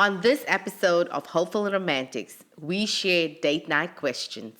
On this episode of Hopeful Romantics, we share date night questions.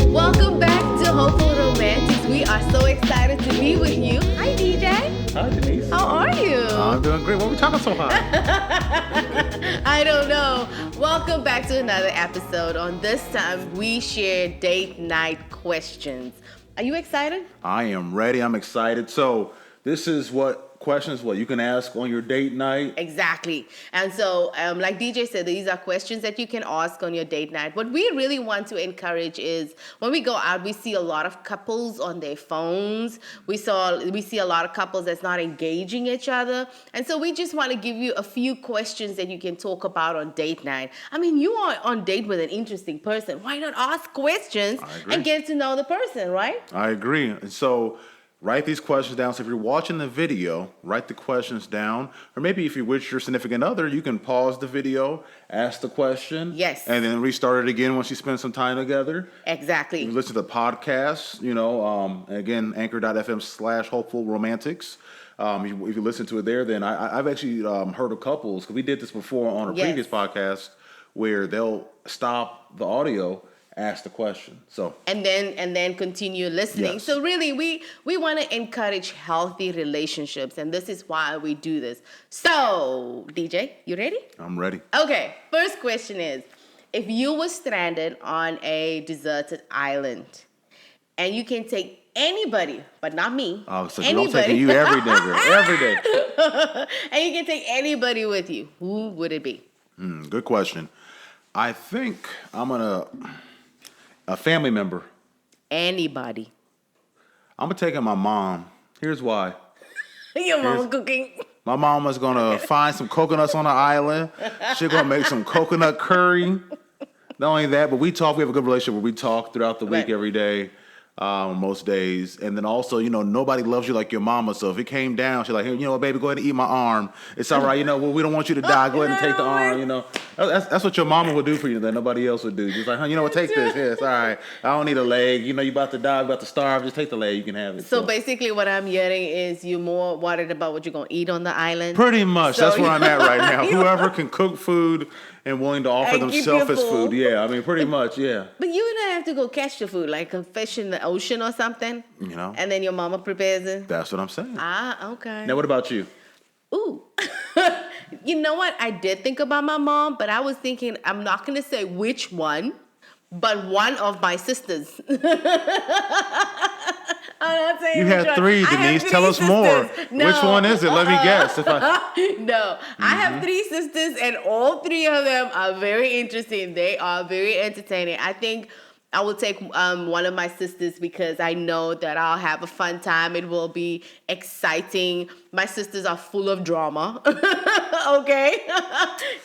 Welcome back to Hopeful Romantics. We are so excited to be with you. Hi, DJ. Hi, Denise. How are you? I'm doing great. Why are we talking so high? I don't know. Welcome back to another episode. On this time, we share date night questions. Are you excited? I am ready. I'm excited. So this is what questions you can ask on your date night. Exactly. And so, like DJ said, these are questions that you can ask on your date night. What we really want to encourage is when we go out, we see a lot of couples on their phones. We see a lot of couples that's not engaging each other. And so we just want to give you a few questions that you can talk about on date night. I mean, you are on date with an interesting person. Why not ask questions and get to know the person, right? I agree. And so write these questions down. So if you're watching the video, write the questions down. Or maybe if you're with your significant other, you can pause the video, ask the question. Yes. And then restart it again once you spend some time together. Exactly. You listen to the podcast, again, anchor.fm/hopeful romantics. If you listen to it there, then I've actually heard of couples, because we did this before on a previous podcast, where they'll stop the audio, ask the question. And then continue listening. Yes. So really, we want to encourage healthy relationships, and this is why we do this. So, DJ, you ready? I'm ready. Okay, first question is, if you were stranded on a deserted island, and you can take anybody, but not me. Oh, so I'm taking you every day. And you can take anybody with you. Who would it be? Good question. I think I'm a family member. Anybody. I'm going to take my mom. Here's why. Your mom cooking. My mom is going to find some coconuts on the island. She's going to make some coconut curry. Not only that, but we have a good relationship where we talk throughout the week every day, most days. And then also, nobody loves you like your mama. So if it came down, she's like, hey, baby, go ahead and eat my arm. It's all right. We don't want you to die. Go ahead and take the arm, That's what your mama would do for you that nobody else would do. Just like, what, take this. Yeah, it's all right. I don't need a leg. You about to die, about to starve. Just take the leg. You can have it. So basically what I'm hearing is you're more worried about what you're going to eat on the island? Pretty much. That's where I'm at right now. Whoever can cook food and willing to offer themselves as food. Yeah, pretty much, yeah. But you and I have to go catch the food, like a fish in the ocean or something. And then your mama prepares it. That's what I'm saying. Okay. Now, what about you? Ooh. You know what? I did think about my mom, but I was thinking, I'm not going to say which one, but one of my sisters. I'm not saying you had three, Denise. Tell us more. No. Which one is it? Let me guess. No, I have three sisters, and all three of them are very interesting. They are very entertaining. I think I will take one of my sisters because I know that I'll have a fun time. It will be exciting. My sisters are full of drama. Okay?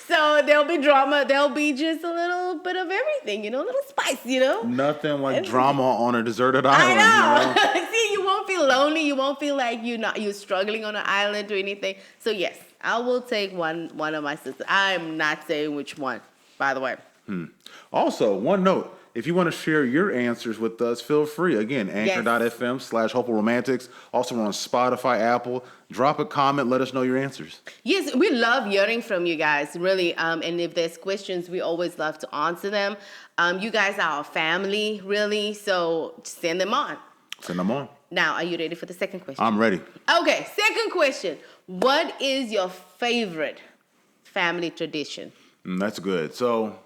So there'll be drama. There'll be just a little bit of everything, a little spice, Nothing like drama on a deserted island. I know. See, you won't feel lonely. You won't feel like you're struggling on an island or anything. So yes, I will take one of my sisters. I'm not saying which one, by the way. Also, one note. If you want to share your answers with us, feel free. Again, anchor.fm/hopeful romantics. Also, we're on Spotify, Apple. Drop a comment. Let us know your answers. Yes, we love hearing from you guys, really. And if there's questions, we always love to answer them. You guys are our family, really. So send them on. Send them on. Now, are you ready for the second question? I'm ready. Okay, second question. What is your favorite family tradition? That's good. So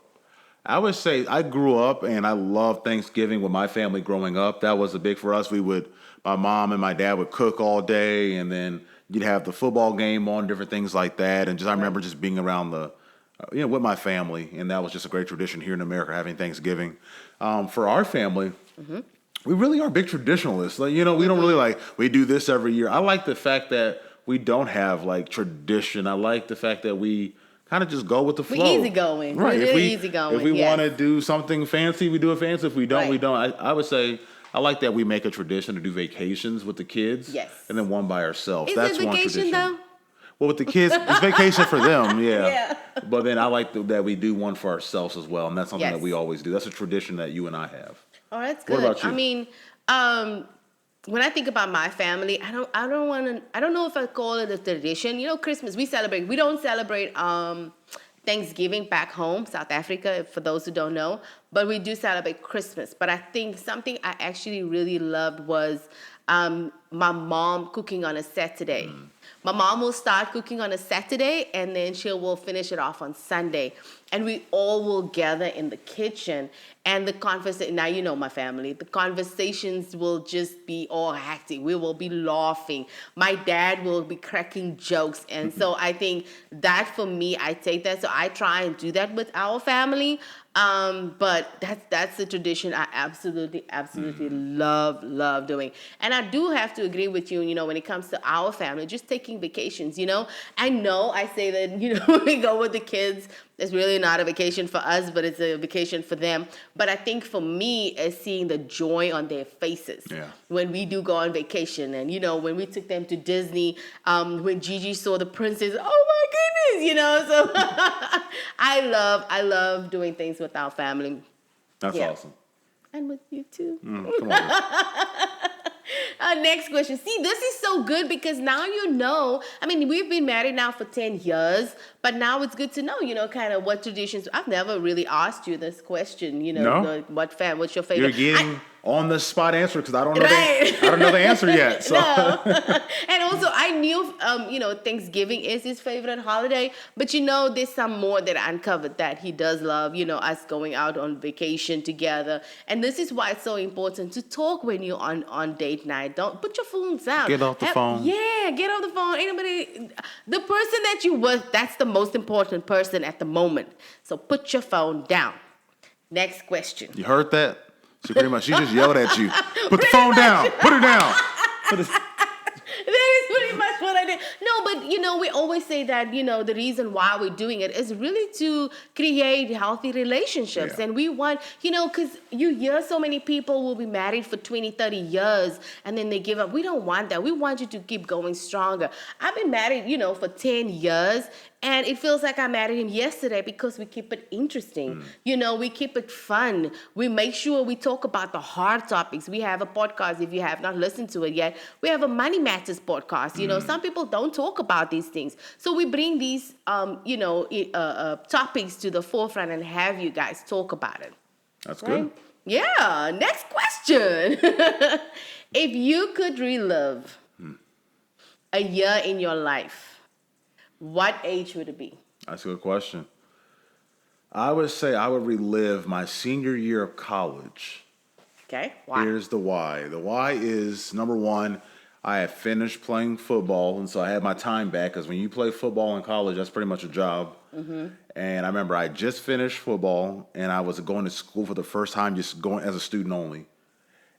I would say I grew up and I loved Thanksgiving with my family growing up. That was a big for us. My mom and my dad would cook all day, and then you'd have the football game on, different things like that. And I remember just being around with my family, and that was just a great tradition here in America, having Thanksgiving. For our family, we really are big traditionalists. We don't really we do this every year. I like the fact that we don't have tradition. I like the fact that we kind of just go with the flow. We're easygoing. Right. We're really easygoing. If we want to do something fancy, we do it fancy. If we don't, we don't. I would say I like that we make a tradition to do vacations with the kids. Yes. And then one by ourselves. That's one vacation, tradition. Though? Well, with the kids, it's vacation for them, yeah. But then I like that we do one for ourselves as well, and that's something that we always do. That's a tradition that you and I have. Oh, that's good. What about you? I mean, when I think about my family, I don't know if I call it a tradition. Christmas, we don't celebrate Thanksgiving back home, South Africa, for those who don't know, but we do celebrate Christmas. But I think something I actually really loved was my mom cooking on a Saturday. My mom will start cooking on a Saturday and then she will finish it off on Sunday. And we all will gather in the kitchen and the conversation. Now, you know my family. The conversations will just be all hectic. We will be laughing. My dad will be cracking jokes. And so I think that for me, I take that. So I try and do that with our family. But that's the tradition I absolutely love doing. And I do have to agree with you, when it comes to our family, just taking vacations, I know I say that, when we go with the kids, it's really not a vacation for us, but it's a vacation for them. But I think for me, it's seeing the joy on their faces when we do go on vacation. And, when we took them to Disney, when Gigi saw the princess, oh my goodness, so I love doing things with our family. That's awesome. And with you too. Come on. Next question. See, this is so good because now we've been married now for 10 years, but now it's good to know, kind of what traditions. I've never really asked you this question, No? What's your favorite? You're getting on the spot answer because I don't know I don't know the answer yet. So. No. And also I knew, Thanksgiving is his favorite holiday, but there's some more that I uncovered that he does love, us going out on vacation together. And this is why it's so important to talk when you're on date night. Don't put your phones down. Get off the phone. Yeah, get off the phone. The person that you with, that's the most important person at the moment. So put your phone down. Next question. You heard that? She just yelled at you. Put the phone down. Put her down. That is pretty much what I did. No, but we always say that, the reason why we're doing it is really to create healthy relationships. Yeah. And we want, because you hear so many people will be married for 20, 30 years and then they give up. We don't want that. We want you to keep going stronger. I've been married, for 10 years. And it feels like I married him yesterday because we keep it interesting. We keep it fun. We make sure we talk about the hard topics. We have a podcast, if you have not listened to it yet. We have a Money Matters podcast. Some people don't talk about these things. So we bring these, topics to the forefront and have you guys talk about it. That's good. Yeah. Next question. If you could relive a year in your life, what age would it be? That's a good question. I would say I would relive my senior year of college. Okay, why? Here's the why. The why is, number one, I had finished playing football, and so I had my time back, because when you play football in college, that's pretty much a job. And I remember I just finished football, and I was going to school for the first time, just going as a student only.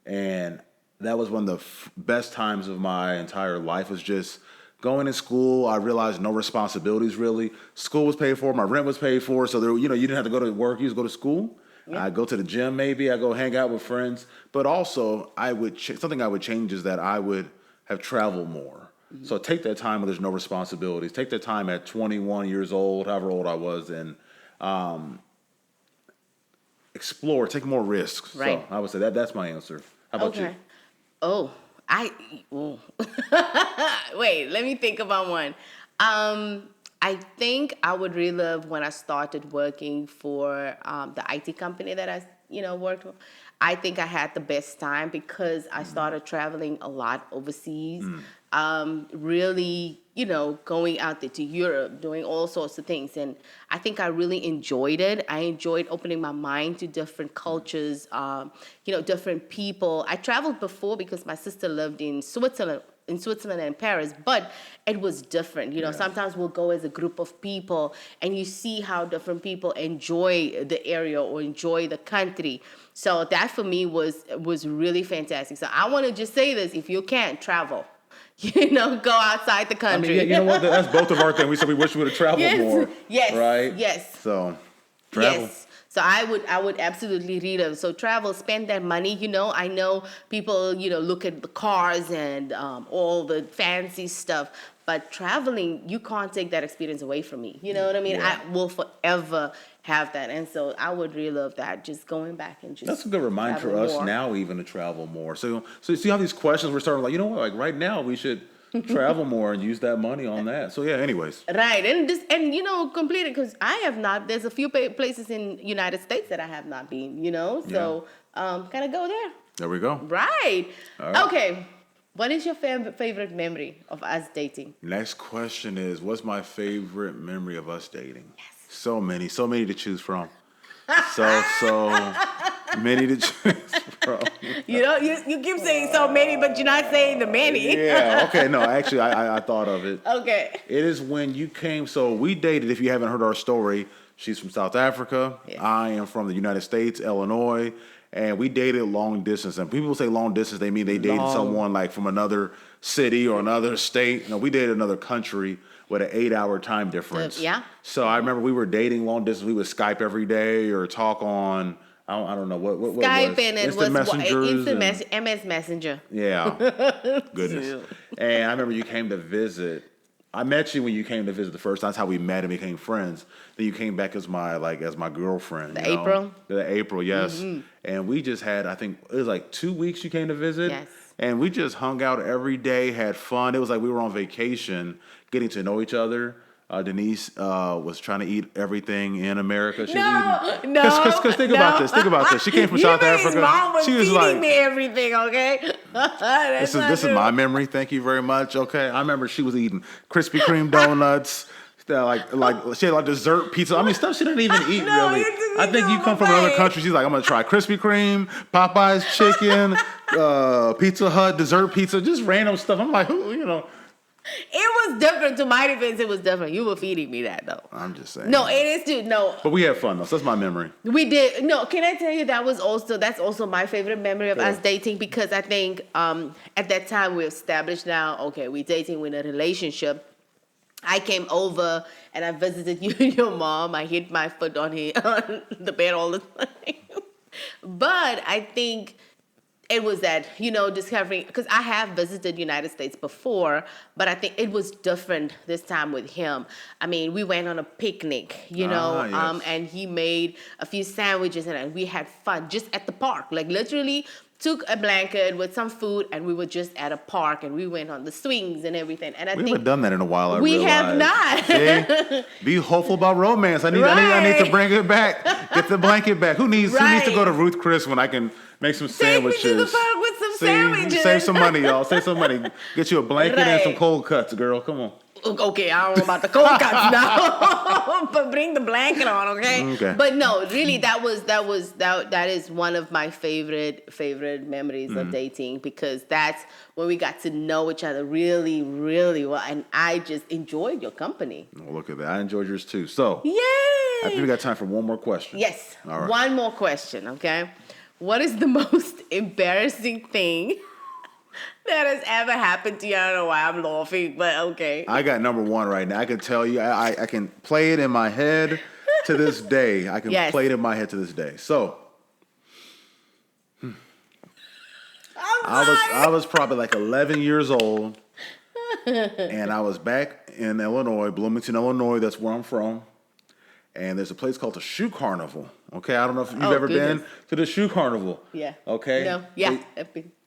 And that was one of the best times of my entire life, was just going to school. I realized no responsibilities really. School was paid for, my rent was paid for, so there, you didn't have to go to work. You just go to school. I go to the gym maybe. I go hang out with friends. But also, something I would change is that I would have traveled more. So take that time when there's no responsibilities. Take that time at 21 years old, however old I was, and explore. Take more risks. Right. So I would say that's my answer. How about you? Oh. Wait, let me think about one. I think I would relive when I started working for the IT company that I, worked with. I think I had the best time because I started traveling a lot overseas. Really, going out there to Europe, doing all sorts of things. And I think I really enjoyed it. I enjoyed opening my mind to different cultures, different people. I traveled before because my sister lived in Switzerland and Paris, but it was different. Sometimes we'll go as a group of people and you see how different people enjoy the area or enjoy the country. So that for me was really fantastic. So I want to just say this: if you can't travel, go outside the country. I mean, you know what? That's both of our things. We said we wish we would have traveled more. Yes. Right? Yes. So, travel. Yes. So I would absolutely read them. So travel, spend that money. I know people, look at the cars and all the fancy stuff. But traveling, you can't take that experience away from me. You know what I mean? Yeah. I will forever have that. And so I would really love that. Just going back and just. That's a good reminder for travel us more. now, even to travel more. So you see how these questions we're starting like, you know what? Like right now, we should travel more and use that money on that. So yeah. Anyways. Right, and you know, completely, because I have not. There's a few places in United States that I have not been. You know, so gotta go there. There we go. Right. All right. Okay. What is your favorite memory of us dating? Next question is, what's my favorite memory of us dating? Yes. So many to choose from. So many to choose from. You know, you keep saying so many, but you're not saying the many. Yeah. Okay. No, actually, I thought of it. Okay. It is when you came. So we dated. If you haven't heard our story, she's from South Africa. Yes. I am from the United States, Illinois, and we dated long distance. And people say long distance, they mean they dated someone like from another city or another state. No, we dated another country with an 8-hour time difference. Yeah. So I remember we were dating long distance. We would Skype every day or talk on. I don't know what Skype and it was Messengers MS Messenger. Yeah. Goodness. And I remember you came to visit. I met you when you came to visit the first time. That's how we met and became friends. Then you came back as my girlfriend. The April? The April, yes. Mm-hmm. And we just had, I think it was like 2 weeks you came to visit. Yes. And we just hung out every day, had fun. It was like we were on vacation, getting to know each other. Denise was trying to eat everything in America. She was eating, because think about this. Think about this. She came from South Africa. Mom was she was feeding like, me everything. Okay. this is my memory. Thank you very much. Okay, I remember she was eating Krispy Kreme donuts. Like she had like dessert pizza. I mean, stuff she didn't even eat really. I think you come from another country. She's like, I'm gonna try Krispy Kreme, Popeye's chicken, Pizza Hut dessert pizza, just random stuff. I'm like, who, you know. It was different. To my defense, it was different. You were feeding me that though. I'm just saying. No, it is too. No. But we had fun though. So that's my memory. We did. No, can I tell you that's also my favorite memory of us dating, because I think at that time we established now, okay, we're dating, we're in a relationship. I came over and I visited you and your mom. I hit my foot on the bed all the time. But I think it was that, you know, discovering, because I have visited United States before, but I think it was different this time with him. I mean, we went on a picnic, you know, yes. And he made a few sandwiches and we had fun just at the park, like literally took a blanket with some food and we were just at a park and we went on the swings and everything. And I we think haven't done that in a while. We have not. See? Be hopeful about romance. I need to bring it back. Get the blanket back. Who needs to go to Ruth Chris when I can make some sandwiches? Take me to the park with some sandwiches. Save some money, y'all. Save some money. Get you a blanket and some cold cuts, girl. Come on. Okay, I don't know about the cold cuts now, but bring the blanket on, okay? But no, really, that is one of my favorite memories of dating, because that's when we got to know each other really, really well, and I just enjoyed your company. Oh, look at that! I enjoyed yours too. So, yay! I think we got time for one more question. Yes, all right. One more question, okay? What is the most embarrassing thing that has ever happened to you? I don't know why I'm laughing, but okay. I got number one right now. I can tell you, I can play it in my head to this day. I can play it in my head to this day. So, I was probably like 11 years old, and I was back in Illinois, Bloomington, Illinois. That's where I'm from. And there's a place called the Shoe Carnival. Okay, I don't know if you've ever been to the Shoe Carnival. Yeah. Okay. No. Yeah.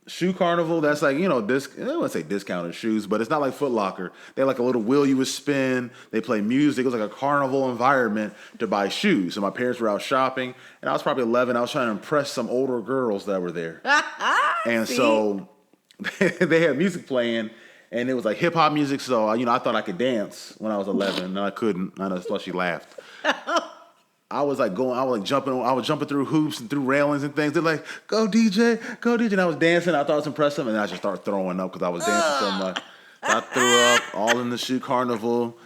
Shoe Carnival, that's like, you know, I don't want to say discounted shoes, but it's not like Foot Locker. They have like a little wheel you would spin. They play music. It was like a carnival environment to buy shoes. So my parents were out shopping, and I was probably 11. I was trying to impress some older girls that were there. And so they had music playing, and it was like hip hop music. So, you know, I thought I could dance when I was 11, and I couldn't. I thought she laughed. I was jumping through hoops and through railings and things. They're like, go DJ. And I was dancing. I thought it was impressive, and I just started throwing up because I was dancing so much. So I threw up all in the Shoe Carnival.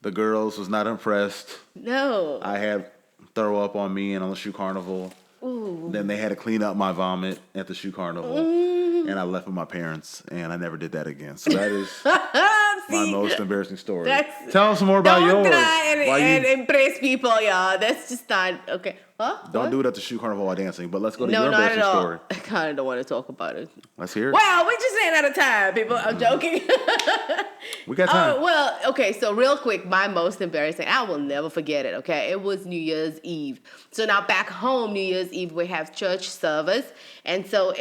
The girls was not impressed. No. I had throw up on me and on the Shoe Carnival. Ooh. Then they had to clean up my vomit at the Shoe Carnival. And I left with my parents, and I never did that again. So that is my most embarrassing story. Tell us some more about yours. Don't try and impress people, y'all. That's just not okay. Huh? Don't What? do it at the shoe carnival while dancing, but let's go to No, your not at embarrassing all. story. I kind of don't want to talk about it. Let's hear it. Well, we're just saying out of time, people. I'm joking. We got time. Oh, well, okay, so real quick, my most embarrassing, I will never forget it, okay? It was New Year's Eve. So now back home, New Year's Eve, we have church service. And so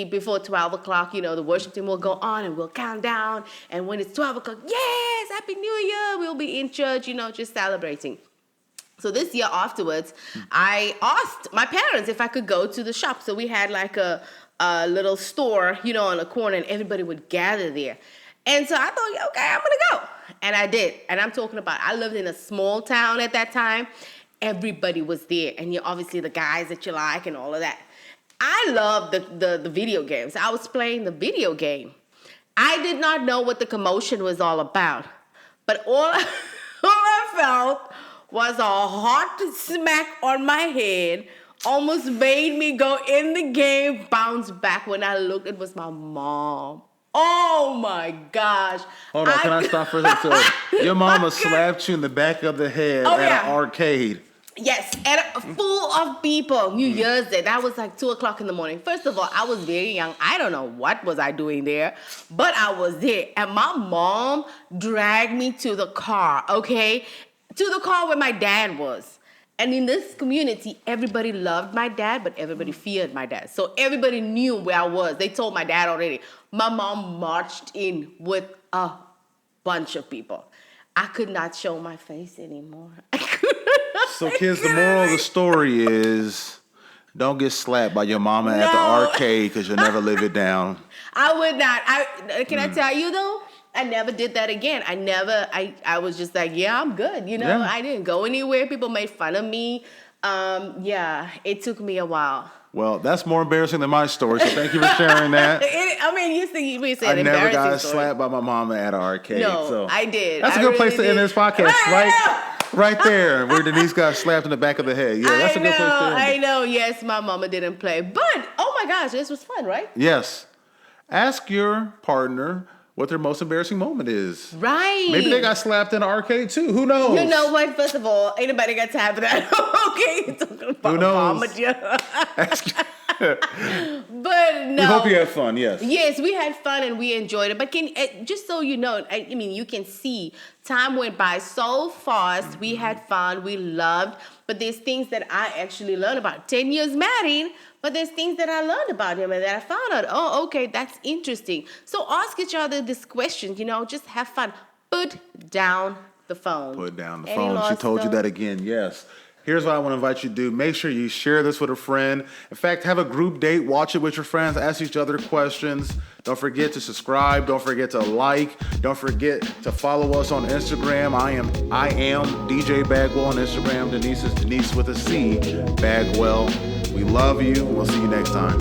before 12 o'clock, the worship team will go on and we'll count down. And when it's 12 o'clock, yes, Happy New Year, we'll be in church, just celebrating. So this year afterwards, I asked my parents if I could go to the shop. So we had like a little store, on the corner, and everybody would gather there. And so I thought, okay, I'm going to go. And I did. And I'm talking about, I lived in a small town at that time. Everybody was there. And you're obviously the guys that you like and all of that. I love the video games. I was playing the video game. I did not know what the commotion was all about. But all I felt was a hot smack on my head, almost made me go in the game, bounce back. When I looked, it was my mom. Oh my gosh. Hold on, can I stop for a second? So your mama slapped you in the back of the head at an arcade. Yes, full of people. New Year's Day. That was like 2 o'clock in the morning. First of all, I was very young. I don't know what was I doing there, but I was there. And my mom dragged me to the car, okay? To the car where my dad was. And in this community, everybody loved my dad, but everybody feared my dad. So everybody knew where I was. They told my dad already. My mom marched in with a bunch of people. I could not show my face anymore. So kids, the moral of the story is don't get slapped by your mama at the arcade because you'll never live it down. I would not. Can I tell you though? I never did that again. I was just like, yeah, I'm good. Yeah. I didn't go anywhere. People made fun of me. It took me a while. Well, that's more embarrassing than my story, so thank you for sharing that. We said I never got embarrassing story. slapped by my mama at an arcade. No, so I did. That's a good place to end this podcast, right there, where Denise got slapped in the back of the head. Yeah, that's a good place to end it. I know. Yes, my mama didn't play, but oh my gosh, this was fun, right? Yes. Ask your partner what their most embarrassing moment is. Right. Maybe they got slapped in an arcade too. Who knows? You know what? First of all, ain't nobody got time for that. Okay, talking about who knows? But no. We hope you had fun. Yes. Yes, we had fun and we enjoyed it. But just so you know, you can see time went by so fast. We had fun. We loved. But there's things that I actually learned about. 10 years married. But there's things that I learned about him and that I found out, oh, okay, that's interesting. So ask each other these questions, just have fun. Put down the phone. Put down the phone. She told you that again, yes. Here's what I want to invite you to do. Make sure you share this with a friend. In fact, have a group date. Watch it with your friends. Ask each other questions. Don't forget to subscribe. Don't forget to like. Don't forget to follow us on Instagram. I am DJ Bagwell on Instagram. Denise is Denise with a C. Bagwell. We love you. We'll see you next time.